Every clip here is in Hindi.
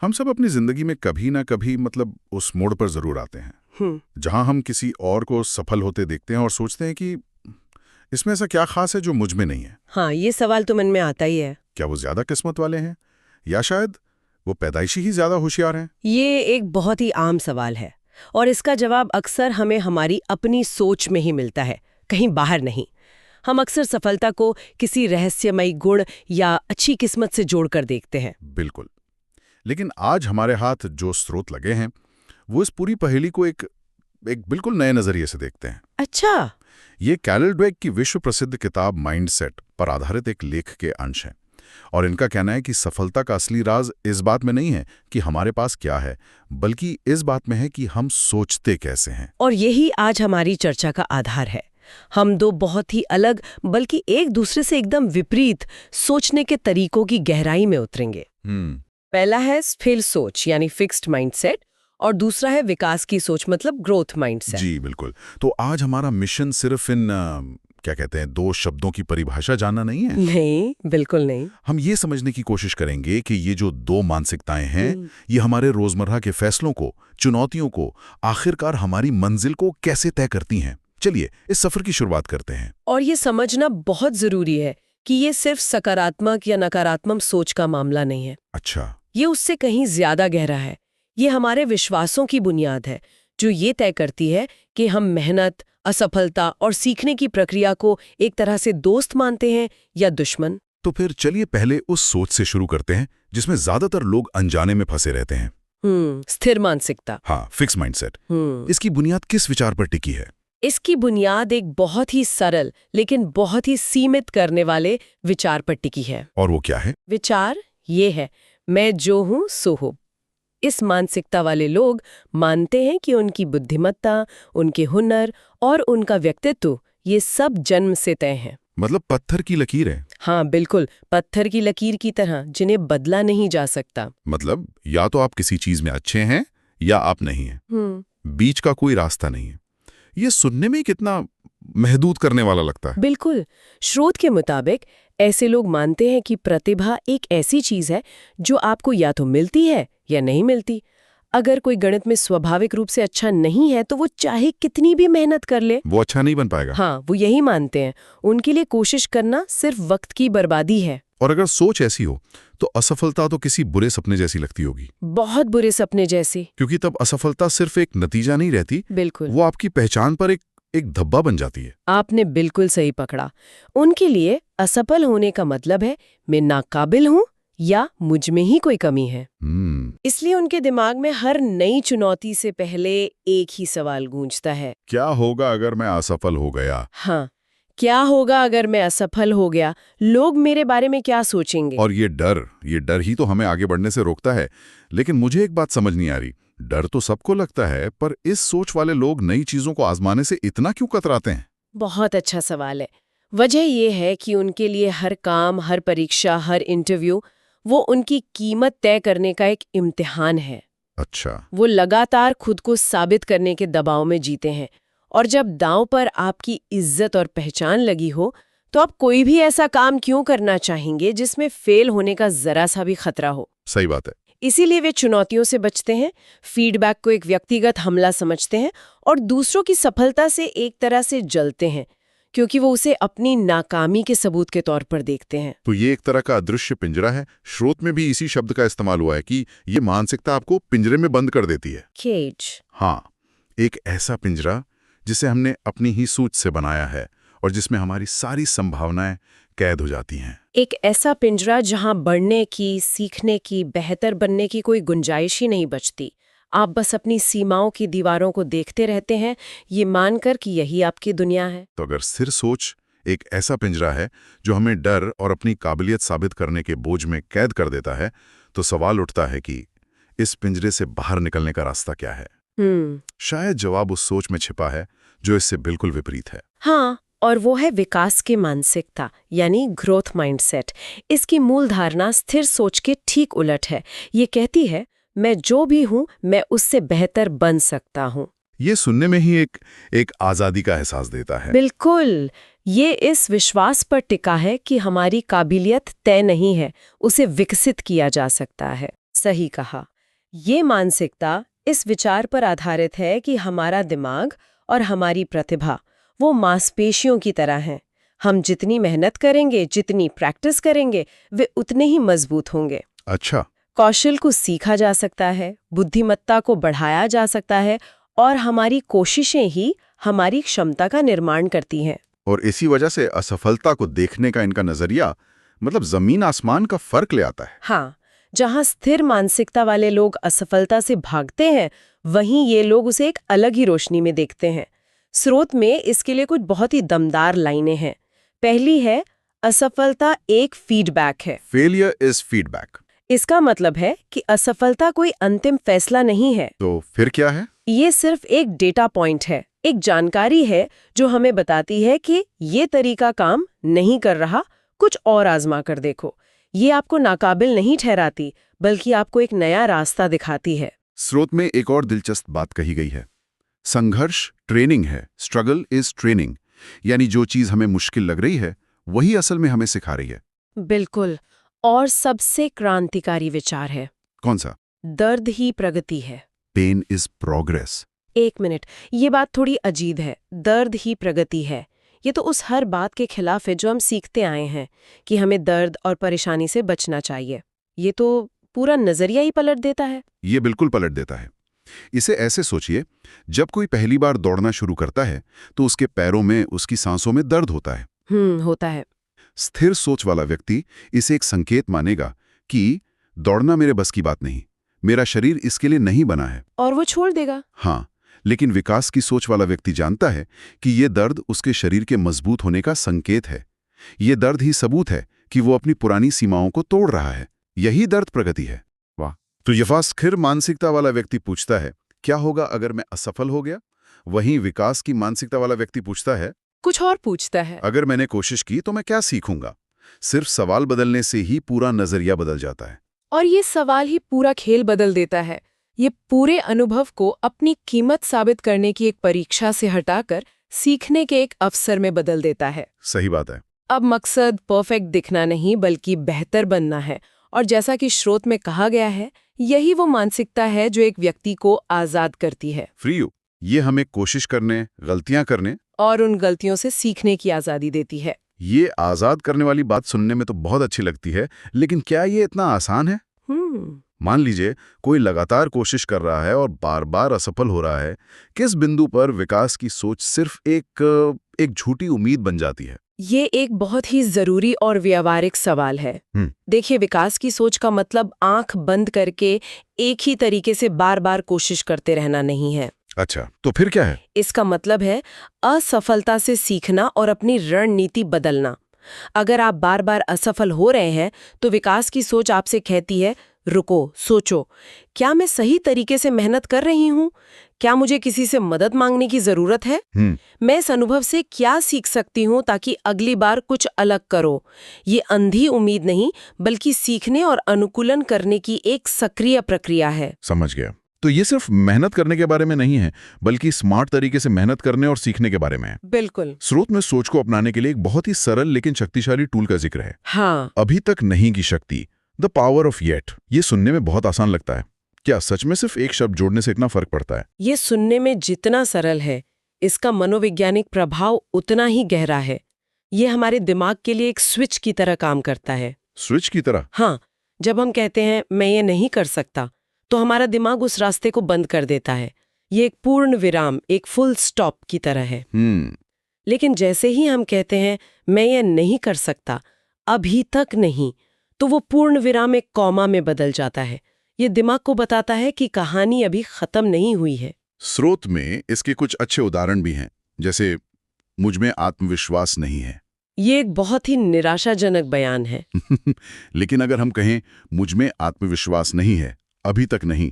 हम सब अपनी जिंदगी में कभी ना कभी उस मोड़ पर जरूर आते हैं जहां हम किसी और को सफल होते देखते हैं और सोचते हैं कि इसमें ऐसा क्या खास है जो मुझ में नहीं है। हाँ, ये सवाल तो मन में आता ही है। क्या वो ज्यादा किस्मत वाले हैं या शायद वो पैदाइशी ही ज्यादा होशियार हैं? ये एक बहुत ही आम सवाल है और इसका जवाब अक्सर हमें हमारी अपनी सोच में ही मिलता है, कहीं बाहर नहीं। हम अक्सर सफलता को किसी रहस्यमयी गुण या अच्छी किस्मत से जोड़कर देखते हैं। बिल्कुल। लेकिन आज हमारे हाथ जो स्रोत लगे हैं वो इस पूरी पहेली को एक बिल्कुल नए नजरिए से देखते हैं। अच्छा। ये कैरल ड्वेक की विश्व प्रसिद्ध किताब माइंडसेट पर आधारित एक लेख के अंश हैं और इनका कहना है कि सफलता का असली राज इस बात में नहीं है कि हमारे पास क्या है, बल्कि इस बात में है कि हम सोचते कैसे हैं। और यही आज हमारी चर्चा का आधार है। हम दो बहुत ही अलग बल्कि एक दूसरे से एकदम विपरीत सोचने के तरीकों की गहराई में उतरेंगे। पहला है स्थिर सोच यानी फिक्स्ड माइंडसेट और दूसरा है विकास की सोच मतलब ग्रोथ माइंडसेट। जी बिल्कुल। तो आज हमारा मिशन सिर्फ इन क्या कहते हैं दो शब्दों की परिभाषा जानना नहीं है। नहीं, बिल्कुल नहीं। हम ये समझने की कोशिश करेंगे कि ये जो दो मानसिकताएं हैं ये हमारे रोजमर्रा के फैसलों को, चुनौतियों को, आखिरकार हमारी मंजिल को कैसे तय करती हैं। चलिए इस सफर की शुरुआत करते हैं। और ये समझना बहुत जरूरी है कि ये सिर्फ सकारात्मक या नकारात्मक सोच का मामला नहीं है। अच्छा। ये उससे कहीं ज्यादा गहरा है। ये हमारे विश्वासों की बुनियाद है जो ये तय करती है कि हम मेहनत, असफलता और सीखने की प्रक्रिया को एक तरह से दोस्त मानते हैं या दुश्मन। तो फिर चलिए पहले उस सोच से शुरू करते हैं जिसमें ज्यादातर लोग अनजाने में फंसे रहते हैं। स्थिर मानसिकता। हाँ, फिक्स माइंडसेट। इसकी बुनियाद किस विचार पर टिकी है? इसकी बुनियाद एक बहुत ही सरल लेकिन बहुत ही सीमित करने वाले विचार पर टिकी है। और वो क्या है? विचार ये है, मैं जो हूं सो हूं। इस मानसिकता वाले लोग मानते हैं कि उनकी बुद्धिमत्ता, उनके हुनर और उनका व्यक्तित्व ये सब जन्म से तय हैं। मतलब पत्थर की लकीर है। हाँ बिल्कुल, पत्थर की लकीर की तरह जिन्हें बदला नहीं जा सकता। मतलब या तो आप किसी चीज में अच्छे हैं या आप नहीं हैं। बीच का कोई रास्ता नहीं है। ये सुनने में कितना महदूद करने वाला लगता है। बिल्कुल। स्रोत के मुताबिक ऐसे लोग मानते हैं कि प्रतिभा एक ऐसी चीज है जो आपको या तो मिलती है या नहीं मिलती। अगर कोई गणित में स्वाभाविक रूप से अच्छा नहीं है तो वो चाहे कितनी भी मेहनत कर ले वो अच्छा नहीं बन पाएगा। हाँ, वो यही मानते हैं। उनके लिए कोशिश करना सिर्फ वक्त की बर्बादी है। और अगर सोच ऐसी हो तो असफलता तो किसी बुरे सपने जैसी लगती होगी। बहुत बुरे सपने जैसी। क्योंकि तब असफलता सिर्फ एक नतीजा नहीं रहती। बिल्कुल। वो आपकी पहचान पर एक धब्बा बन जाती है। आपने बिल्कुल सही पकड़ा। उनके लिए असफल होने का मतलब है मैं नाकाबिल हूँ या मुझ में ही कोई कमी है। इसलिए उनके दिमाग में हर नई चुनौती से पहले एक ही सवाल गूंजता है, क्या होगा अगर मैं असफल हो गया? हाँ, क्या होगा अगर मैं असफल हो गया? लोग मेरे बारे में क्या सोचेंगे? और ये डर ही तो हमें आगे बढ़ने से रोकता है। लेकिन मुझे एक बात समझ नहीं आ रही, डर तो सबको लगता है, पर इस सोच वाले लोग नई चीजों को आजमाने से इतना क्यों कतराते हैं? बहुत अच्छा सवाल है। वजह यह है कि उनके लिए हर काम, हर परीक्षा, हर इंटरव्यू वो उनकी कीमत तय करने का एक इम्तिहान है। अच्छा। वो लगातार खुद को साबित करने के दबाव में जीते हैं और जब दांव पर आपकी इज्जत और पहचान लगी हो तो आप कोई भी ऐसा काम क्यों करना चाहेंगे जिसमें फेल होने का जरा सा भी खतरा हो? सही बात है। इसीलिए वे चुनौतियों से बचते हैं, फीडबैक को एक व्यक्तिगत हमला समझते हैं और दूसरों की सफलता से एक तरह से जलते हैं क्योंकि वो उसे अपनी नाकामी के सबूत के तौर पर देखते हैं। तो ये एक तरह का अदृश्य पिंजरा है। स्रोत में भी इसी शब्द का इस्तेमाल हुआ है कि ये मानसिकता आपको पिंजरे में बंद कर देती है। केज। हाँ, एक ऐसा पिंजरा जिसे हमने अपनी ही सोच से बनाया है और जिसमें हमारी सारी संभावनाएं कैद हो जाती हैं। एक ऐसा पिंजरा जहां बढ़ने की, सीखने की, बेहतर बनने की कोई गुंजाइश ही नहीं बचती। आप बस अपनी सीमाओं की दीवारों को देखते रहते हैं, ये मानकर कि यही आपकी दुनिया है। तो अगर स्थिर सोच एक ऐसा पिंजरा है जो हमें डर और अपनी काबिलियत साबित करने के बोझ में कैद कर देता है, तो सवाल उठता है कि इस पिंजरे से बाहर निकलने का रास्ता क्या है? शायद जवाब उस सोच में छिपा है जो इससे बिल्कुल विपरीत है। हाँ, और वो है विकास की मानसिकता यानी ग्रोथ माइंडसेट। इसकी मूल धारणा स्थिर सोच के ठीक उलट है। ये कहती है मैं जो भी हूं मैं उससे बेहतर बन सकता हूं। ये सुनने में ही एक आजादी का एहसास देता है। बिल्कुल। ये इस विश्वास पर टिका है कि हमारी काबिलियत तय नहीं है, उसे विकसित किया जा सकता है। सही कहा। ये मानसिकता इस विचार पर आधारित है कि हमारा दिमाग और हमारी प्रतिभा वो मांसपेशियों की तरह हैं। हम जितनी मेहनत करेंगे, जितनी प्रैक्टिस करेंगे, वे उतने ही मजबूत होंगे। अच्छा। कौशल को सीखा जा सकता है, बुद्धिमत्ता को बढ़ाया जा सकता है और हमारी कोशिशें ही हमारी क्षमता का निर्माण करती हैं। और इसी वजह से असफलता को देखने का इनका नजरिया मतलब जमीन आसमान का फर्क ले आता है। हाँ, जहाँ स्थिर मानसिकता वाले लोग असफलता से भागते हैं, वहीं ये लोग उसे एक अलग ही रोशनी में देखते हैं। स्रोत में इसके लिए कुछ बहुत ही दमदार लाइनें हैं। पहली है, असफलता एक फीडबैक है। Failure is feedback. इसका मतलब है कि असफलता कोई अंतिम फैसला नहीं है। तो फिर क्या है? ये सिर्फ एक डेटा पॉइंट है, एक जानकारी है जो हमें बताती है कि ये तरीका काम नहीं कर रहा, कुछ और आजमा कर देखो। ये आपको नाकाबिल नहीं ठहराती, बल्कि आपको एक नया रास्ता दिखाती है। स्रोत में एक और दिलचस्प बात कही गई है, संघर्ष ट्रेनिंग है, स्ट्रगल इज ट्रेनिंग। यानी जो चीज हमें मुश्किल लग रही है वही असल में हमें सिखा रही है। बिल्कुल। और सबसे क्रांतिकारी विचार है, कौन सा? दर्द ही प्रगति है। Pain is progress. एक मिनट, ये बात थोड़ी अजीब है। दर्द ही प्रगति है, ये तो उस हर बात के खिलाफ है जो हम सीखते आए हैं कि हमें दर्द और परेशानी से बचना चाहिए। ये तो पूरा नजरिया ही पलट देता है। ये बिल्कुल पलट देता है। इसे ऐसे सोचिए, जब कोई पहली बार दौड़ना शुरू करता है तो उसके पैरों में, उसकी सांसों में दर्द होता है। होता है। स्थिर सोच वाला व्यक्ति इसे एक संकेत मानेगा कि दौड़ना मेरे बस की बात नहीं, मेरा शरीर इसके लिए नहीं बना है, और वो छोड़ देगा। हाँ, लेकिन विकास की सोच वाला व्यक्ति जानता है कि ये दर्द उसके शरीर के मजबूत होने का संकेत है। ये दर्द ही सबूत है कि वो अपनी पुरानी सीमाओं को तोड़ रहा है। यही दर्द प्रगति है। वाह। तो यह स्थिर मानसिकता वाला व्यक्ति पूछता है, क्या होगा अगर मैं असफल हो गया? वहीं विकास की मानसिकता वाला व्यक्ति पूछता है, कुछ और पूछता है, अगर मैंने कोशिश की तो मैं क्या सीखूंगा? सिर्फ सवाल बदलने से ही पूरा नजरिया बदल जाता है। और ये सवाल ही पूरा खेल बदल देता है। ये पूरे अनुभव को अपनी कीमत साबित करने की एक परीक्षा से हटाकर सीखने के एक अवसर में बदल देता है। सही बात है। अब मकसद परफेक्ट दिखना नहीं, बल्कि बेहतर बनना है। और जैसा कि स्रोत में कहा गया है, यही वो मानसिकता है जो एक व्यक्ति को आजाद करती है। Free you. ये हमें कोशिश करने, गलतियां करने और उन गलतियों से सीखने की आजादी देती है। ये आजाद करने वाली बात सुनने में तो बहुत अच्छी लगती है, लेकिन क्या ये इतना आसान है? मान लीजिए कोई लगातार कोशिश कर रहा है और बार बार असफल हो रहा है। किस बिंदु पर विकास की सोच सिर्फ एक झूठी उम्मीद बन जाती है? ये एक बहुत ही जरूरी और व्यावहारिक सवाल है। देखिए, विकास की सोच का मतलब आंख बंद करके एक ही तरीके से बार बार कोशिश करते रहना नहीं है। अच्छा, तो फिर क्या है? इसका मतलब है असफलता से सीखना और अपनी रणनीति बदलना। अगर आप बार बार असफल हो रहे हैं तो विकास की सोच आपसे कहती है, रुको, सोचो, क्या मैं सही तरीके से मेहनत कर रही हूँ? क्या मुझे किसी से मदद मांगने की जरूरत है? मैं इस अनुभव से क्या सीख सकती हूँ ताकि अगली बार कुछ अलग करो? ये अंधी उम्मीद नहीं, बल्कि सीखने और अनुकूलन करने की एक सक्रिय प्रक्रिया है। समझ गया। तो ये सिर्फ मेहनत करने के बारे में नहीं है, बल्कि स्मार्ट तरीके से मेहनत करने और सीखने के बारे में है। बिल्कुल। स्रोत में सोच को अपनाने के लिए एक बहुत ही सरल लेकिन शक्तिशाली टूल का जिक्र है। हाँ। अभी तक नहीं की शक्ति, द पावर ऑफ येट। ये सुनने में बहुत आसान लगता है। क्या सच में सिर्फ एक शब्द जोड़ने से इतना फर्क पड़ता है? ये सुनने में जितना सरल है, इसका मनोवैज्ञानिक प्रभाव उतना ही गहरा है। ये हमारे दिमाग के लिए एक स्विच की तरह काम करता है। स्विच की तरह? हाँ, जब हम कहते हैं मैं ये नहीं कर सकता, तो हमारा दिमाग उस रास्ते को बंद कर देता है। ये एक पूर्ण विराम, एक फुल स्टॉप की तरह है। लेकिन जैसे ही हम कहते हैं मैं ये नहीं कर सकता, अभी तक नहीं, तो वो पूर्ण विराम एक कॉमा में बदल जाता है। ये दिमाग को बताता है कि कहानी अभी खत्म नहीं हुई है। स्रोत में इसके कुछ अच्छे उदाहरण भी हैं, जैसे मुझ में आत्मविश्वास नहीं है। ये एक बहुत ही निराशाजनक बयान है। लेकिन अगर हम कहें मुझ में आत्मविश्वास नहीं है, अभी तक नहीं,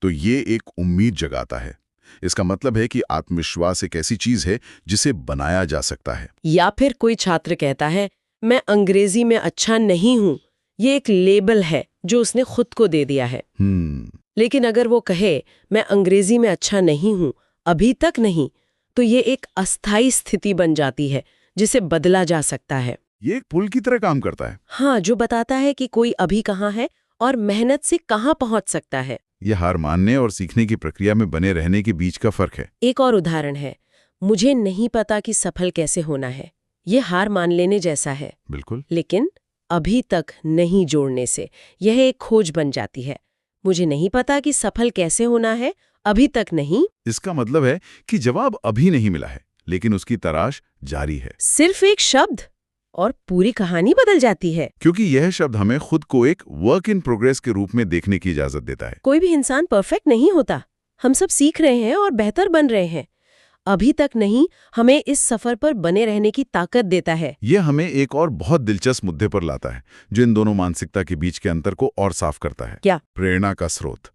तो ये एक उम्मीद जगाता है। इसका मतलब है कि आत्मविश्वास एक ऐसी चीज है जिसे बनाया जा सकता है। या फिर कोई छात्र कहता है मैं अंग्रेजी में अच्छा नहीं हूं, ये एक लेबल है जो उसने खुद को दे दिया है। लेकिन अगर वो कहे मैं अंग्रेजी में अच्छा नहीं हूं, अभी तक नहीं, तो ये एक अस्थायी स्थिति बन जाती है जिसे बदला जा सकता है। ये एक पुल की तरह काम करता है। हाँ, जो बताता है कि कोई अभी कहाँ है और मेहनत से कहाँ पहुंच सकता है। ये हार मानने और सीखने की प्रक्रिया में बने रहने के बीच का फर्क है। एक और उदाहरण है, मुझे नहीं पता कि सफल कैसे होना है। ये हार मान लेने जैसा है। बिल्कुल। लेकिन अभी तक नहीं जोड़ने से यह एक खोज बन जाती है। मुझे नहीं पता कि सफल कैसे होना है, अभी तक नहीं। इसका मतलब है कि जवाब अभी नहीं मिला है, लेकिन उसकी तलाश जारी है। सिर्फ एक शब्द और पूरी कहानी बदल जाती है। क्योंकि यह शब्द हमें खुद को एक वर्क इन प्रोग्रेस के रूप में देखने की इजाजत देता है। कोई भी इंसान परफेक्ट नहीं होता। हम सब सीख रहे हैं और बेहतर बन रहे हैं। अभी तक नहीं हमें इस सफर पर बने रहने की ताकत देता है। यह हमें एक और बहुत दिलचस्प मुद्दे पर लाता है, जो इन दोनों मानसिकता के बीच के अंतर को और साफ करता है। क्या? प्रेरणा का स्रोत।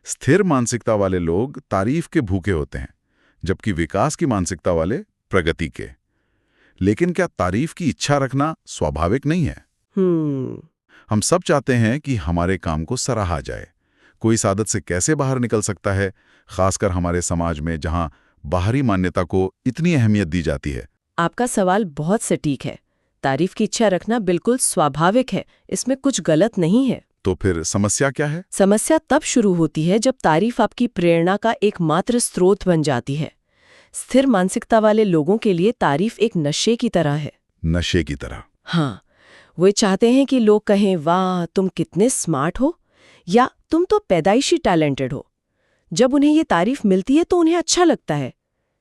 स्थिर मानसिकता वाले लोग तारीफ के भूखे होते हैं, जबकि विकास की मानसिकता वाले प्रगति के। लेकिन क्या तारीफ की इच्छा रखना स्वाभाविक नहीं है? हम सब चाहते हैं कि हमारे काम को सराहा जाए। कोई इस आदत से कैसे बाहर निकल सकता है, खासकर हमारे समाज में जहां बाहरी मान्यता को इतनी अहमियत दी जाती है? आपका सवाल बहुत सटीक है। तारीफ की इच्छा रखना बिल्कुल स्वाभाविक है, इसमें कुछ गलत नहीं है। तो फिर समस्या क्या है? समस्या तब शुरू होती है जब तारीफ आपकी प्रेरणा का एकमात्र स्रोत बन जाती है। स्थिर मानसिकता वाले लोगों के लिए तारीफ एक नशे की तरह है। नशे की तरह? हाँ, वे चाहते हैं कि लोग कहें, वाह तुम कितने स्मार्ट हो, या तुम तो पैदाइशी टैलेंटेड हो। जब उन्हें ये तारीफ मिलती है तो उन्हें अच्छा लगता है,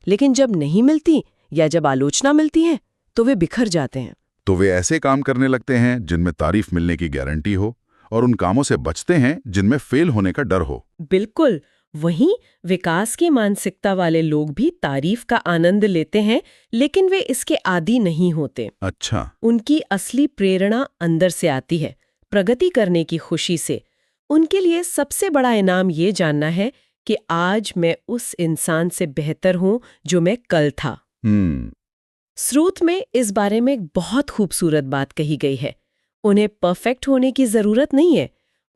लेकिन जब नहीं मिलती या जब आलोचना मिलती है तो वे बिखर जाते हैं। तो वे ऐसे काम करने लगते हैं जिनमें तारीफ मिलने की गारंटी हो, और उन कामों से बचते हैं जिनमें फेल होने का डर हो। बिल्कुल। वहीं विकास की मानसिकता वाले लोग भी तारीफ का आनंद लेते हैं, लेकिन वे इसके आदी नहीं होते। अच्छा। उनकी असली प्रेरणा अंदर से आती है, प्रगति करने की खुशी से। उनके लिए सबसे बड़ा इनाम ये जानना है कि आज मैं उस इंसान से बेहतर हूं जो मैं कल था। स्रोत में इस बारे में एक बहुत खूबसूरत बात कही गई है। उन्हें परफेक्ट होने की जरूरत नहीं है,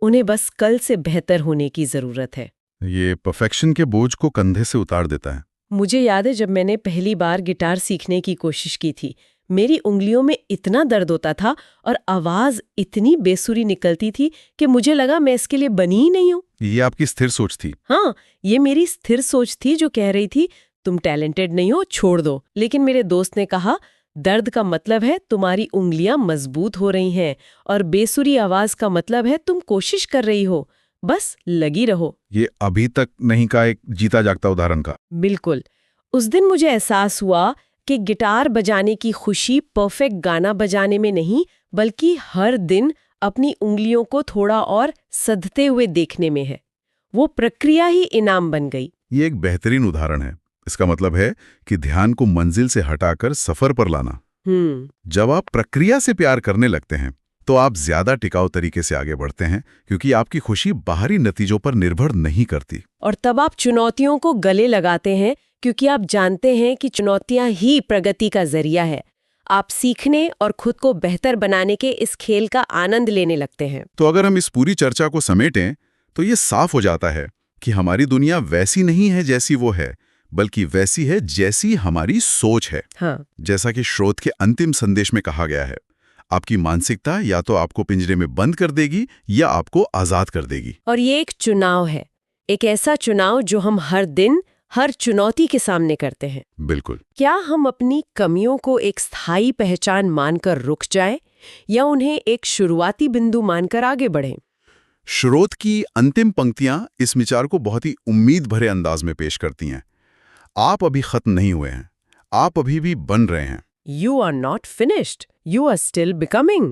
उन्हें बस कल से बेहतर होने की जरूरत है। ये परफेक्शन के बोझ को कंधे से उतार देता है। मुझे याद है जब मैंने पहली बार गिटार सीखने की कोशिश की थी, मेरी उंगलियों में इतना दर्द होता था और आवाज इतनी बेसुरी निकलती थी कि मुझे लगा मैं इसके लिए बनी ही नहीं हूं। ये आपकी स्थिर सोच थी? हाँ, ये मेरी स्थिर सोच थी जो कह रही थी तुम टैलेंटेड नहीं हो, छोड़ दो। लेकिन मेरे दोस्त ने कहा, दर्द का मतलब है तुम्हारी उंगलियां मजबूत हो रही हैं, और बेसुरी आवाज का मतलब है तुम कोशिश कर रही हो, बस लगी रहो। ये अभी तक नहीं का एक जीता जागता उदाहरण का। बिल्कुल। उस दिन मुझे एहसास हुआ कि गिटार बजाने की खुशी परफेक्ट गाना बजाने में नहीं, बल्कि हर दिन अपनी उंगलियों को थोड़ा और सधते हुए देखने में है। वो प्रक्रिया ही इनाम बन गई। ये एक बेहतरीन उदाहरण है। इसका मतलब है कि ध्यान को मंजिल से हटाकर सफर पर लाना। जब आप प्रक्रिया से प्यार करने लगते हैं तो आप ज्यादा टिकाऊ तरीके से आगे बढ़ते हैं, क्योंकि आपकी खुशी बाहरी नतीजों पर निर्भर नहीं करती। और तब आप चुनौतियों को गले लगाते हैं, क्योंकि आप जानते हैं कि चुनौतियां ही प्रगति का जरिया है। आप सीखने और खुद को बेहतर बनाने के इस खेल का आनंद लेने लगते हैं। तो अगर हम इस पूरी चर्चा को समेटें तो ये साफ हो जाता है कि हमारी दुनिया वैसी नहीं है जैसी वो है, बल्कि वैसी है जैसी हमारी सोच है। हाँ। जैसा कि स्रोत के अंतिम संदेश में कहा गया है, आपकी मानसिकता या तो आपको पिंजरे में बंद कर देगी या आपको आजाद कर देगी। और ये एक चुनाव है, एक ऐसा चुनाव जो हम हर दिन हर चुनौती के सामने करते हैं। बिल्कुल। क्या हम अपनी कमियों को एक स्थायी पहचान मानकर रुक जाएं, या उन्हें एक शुरुआती बिंदु मानकर आगे बढ़ें? स्रोत की अंतिम पंक्तियां इस विचार को बहुत ही उम्मीद भरे अंदाज में पेश करती हैं। आप अभी खत्म नहीं हुए हैं, आप अभी भी बन रहे हैं। You are not finished, you are still becoming.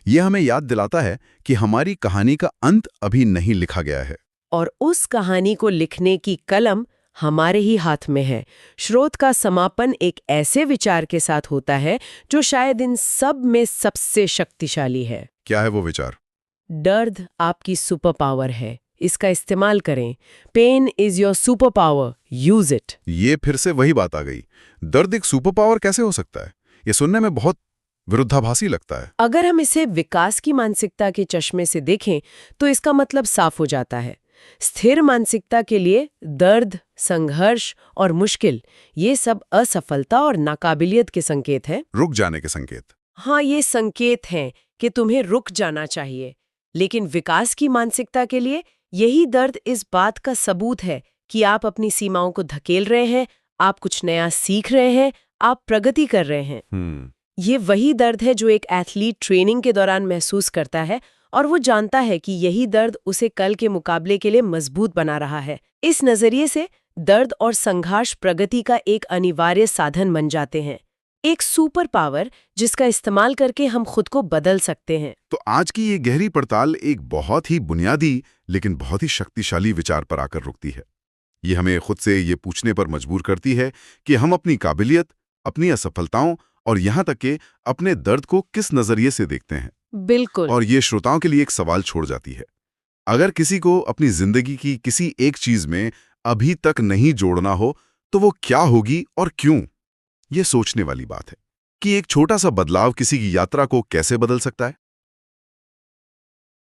यह हमें याद दिलाता है कि हमारी कहानी का अंत अभी नहीं लिखा गया है, और उस कहानी को लिखने की कलम हमारे ही हाथ में है। स्रोत का समापन एक ऐसे विचार के साथ होता है जो शायद इन सब में सबसे शक्तिशाली है। क्या है वो विचार? दर्द आपकी सुपर पावर है, इसका इस्तेमाल करें। Pain is your super power, use it. ये फिर से वही बात आ गई। दर्द एक सुपर पावर कैसे हो सकता है? ये सुनने में बहुत विरुद्धाभासी लगता है। अगर हम इसे विकास की मानसिकता के चश्मे से देखें तो इसका मतलब साफ हो जाता है। स्थिर मानसिकता के लिए दर्द, संघर्ष और मुश्किल, ये सब असफलता और नाकाबिलियत के संकेत हैं। रुक जाने के संकेत। हाँ, ये संकेत हैं कि तुम्हें रुक जाना चाहिए, लेकिन विकास की मानसिकता के लिए यही दर्द इस बात का सबूत है कि आप अपनी सीमाओं को धकेल रहे हैं, आप कुछ नया सीख रहे हैं, आप प्रगति कर रहे हैं। ये वही दर्द है जो एक एथलीट ट्रेनिंग के दौरान महसूस करता है और वो जानता है कि यही दर्द उसे कल के मुकाबले के लिए मजबूत बना रहा है। इस नजरिए से दर्द और संघर्ष प्रगति का एक अनिवार्य साधन बन जाते हैं, एक सुपर पावर जिसका इस्तेमाल करके हम खुद को बदल सकते हैं। तो आज की ये गहरी पड़ताल एक बहुत ही बुनियादी लेकिन बहुत ही शक्तिशाली विचार पर आकर रुकती है। ये हमें खुद से ये पूछने पर मजबूर करती है कि हम अपनी काबिलियत, अपनी असफलताओं और यहाँ तक कि अपने दर्द को किस नजरिए से देखते हैं। बिल्कुल। और ये श्रोताओं के लिए एक सवाल छोड़ जाती है। अगर किसी को अपनी जिंदगी की किसी एक चीज में अभी तक नहीं जोड़ना हो तो वो क्या होगी और क्यों? ये सोचने वाली बात है कि एक छोटा सा बदलाव किसी की यात्रा को कैसे बदल सकता है।